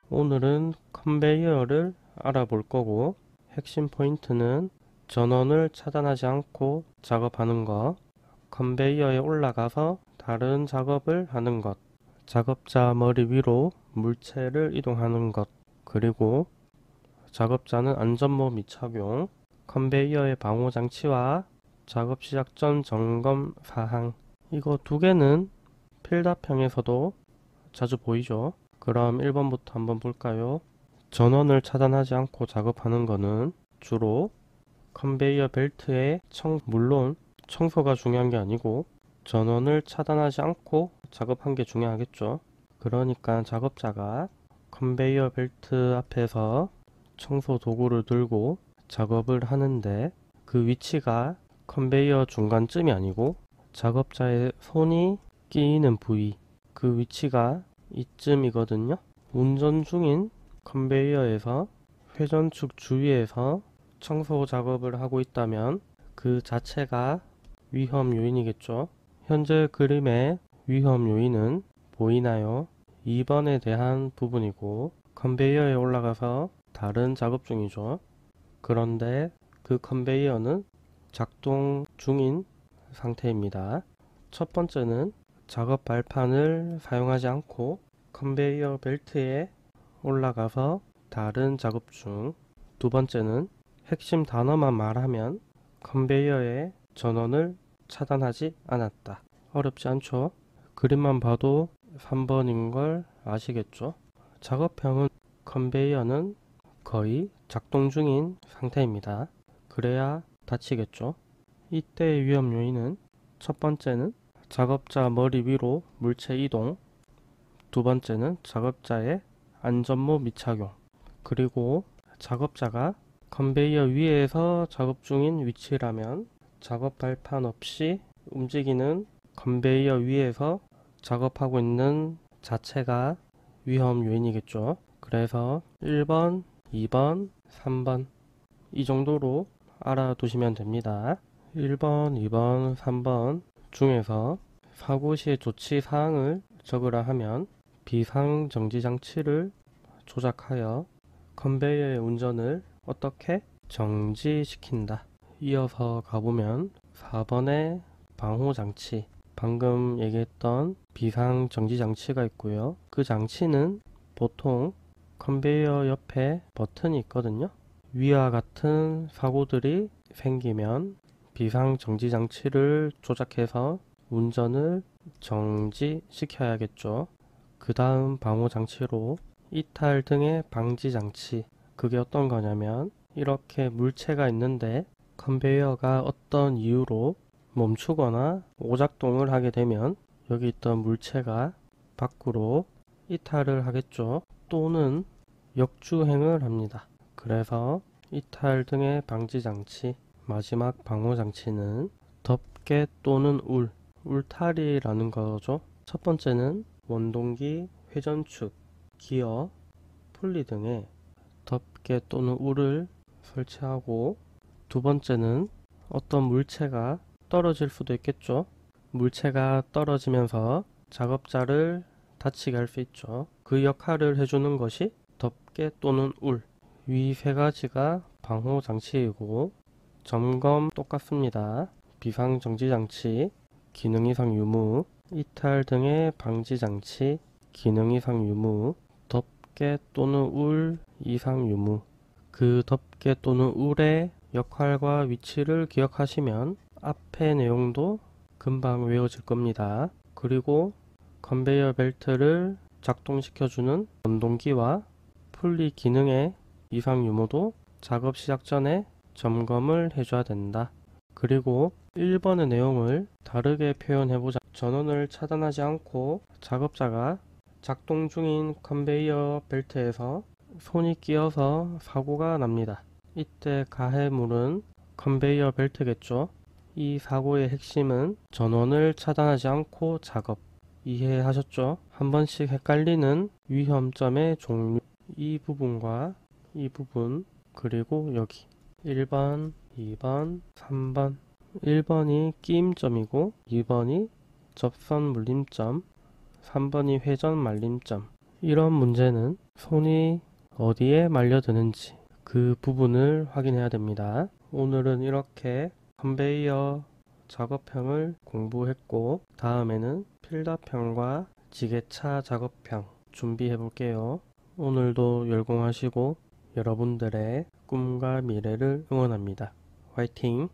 오늘은 컨베이어를 알아볼 거고, 핵심 포인트는 전원을 차단하지 않고 작업하는 것, 컨베이어에 올라가서 다른 작업을 하는 것, 작업자 머리 위로 물체를 이동하는 것, 그리고 작업자는 안전모 미착용, 컨베이어의 방호 장치와 작업 시작 전 점검 사항. 이거 두 개는 필답형에서도 자주 보이죠? 그럼 1번부터 한번 볼까요? 전원을 차단하지 않고 작업하는 거는 주로 컨베이어 벨트의 물론 청소가 중요한 게 아니고 전원을 차단하지 않고 작업한 게 중요하겠죠. 그러니까 작업자가 컨베이어 벨트 앞에서 청소 도구를 들고 작업을 하는데 그 위치가 컨베이어 중간쯤이 아니고 작업자의 손이 끼이는 부위, 그 위치가 이쯤이거든요. 운전 중인 컨베이어에서 회전축 주위에서 청소 작업을 하고 있다면 그 자체가 위험 요인이겠죠. 현재 그림의 위험 요인은 보이나요? 2번에 대한 부분이고 컨베이어에 올라가서 다른 작업 중이죠. 그런데 그 컨베이어는 작동 중인 상태입니다. 첫 번째는 작업 발판을 사용하지 않고 컨베이어 벨트에 올라가서 다른 작업 중. 두 번째는 핵심 단어만 말하면 컨베이어의 전원을 차단하지 않았다. 어렵지 않죠? 그림만 봐도 3번인 걸 아시겠죠? 작업형은 컨베이어는 거의 작동 중인 상태입니다. 그래야 다치겠죠? 이때의 위험 요인은 첫 번째는 작업자 머리 위로 물체 이동, 두 번째는 작업자의 안전모 미착용, 그리고 작업자가 컨베이어 위에서 작업 중인 위치라면 작업 발판 없이 움직이는 컨베이어 위에서 작업하고 있는 자체가 위험 요인이겠죠. 그래서 1번, 2번, 3번 이 정도로 알아두시면 됩니다. 1번, 2번, 3번 중에서 사고 시의 조치 사항을 적으라 하면 비상정지 장치를 조작하여 컨베이어의 운전을 어떻게 정지시킨다. 이어서 가보면 4번의 방호장치, 방금 얘기했던 비상정지장치가 있고요. 그 장치는 보통 컨베이어 옆에 버튼이 있거든요. 위와 같은 사고들이 생기면 비상정지장치를 조작해서 운전을 정지시켜야겠죠. 그 다음 방호장치로 이탈 등의 방지장치, 그게 어떤 거냐면 이렇게 물체가 있는데 컨베이어가 어떤 이유로 멈추거나 오작동을 하게 되면 여기 있던 물체가 밖으로 이탈을 하겠죠. 또는 역주행을 합니다. 그래서 이탈 등의 방지장치, 마지막 방호장치는 덮개 또는 울타리라는 거죠. 첫 번째는 원동기, 회전축, 기어, 풀리 등에 덮개 또는 울을 설치하고, 두 번째는 어떤 물체가 떨어질 수도 있겠죠. 물체가 떨어지면서 작업자를 다치게 할 수 있죠. 그 역할을 해주는 것이 덮개 또는 울. 위 세 가지가 방호 장치이고 점검 똑같습니다. 비상정지 장치, 기능 이상 유무, 이탈 등의 방지 장치, 기능 이상 유무, 덮개 또는 울 이상 유무. 그 덮개 또는 울의 역할과 위치를 기억하시면 앞의 내용도 금방 외워질 겁니다. 그리고 컨베이어 벨트를 작동시켜주는 원동기와 풀리 기능의 이상 유무도 작업 시작 전에 점검을 해줘야 된다. 그리고 1번의 내용을 다르게 표현해보자. 전원을 차단하지 않고 작업자가 작동 중인 컨베이어 벨트에서 손이 끼어서 사고가 납니다. 이때 가해물은 컨베이어 벨트겠죠. 이 사고의 핵심은 전원을 차단하지 않고 작업. 이해하셨죠? 한 번씩 헷갈리는 위험점의 종류. 이 부분과 이 부분, 그리고 여기 1번, 2번, 3번. 1번이 끼임점이고 2번이 접선 물림점, 3번이 회전 말림점. 이런 문제는 손이 어디에 말려드는지 그 부분을 확인해야 됩니다. 오늘은 이렇게 컨베이어 작업형을 공부했고 다음에는 필더형과 지게차 작업형 준비해 볼게요. 오늘도 열공하시고 여러분들의 꿈과 미래를 응원합니다. 화이팅!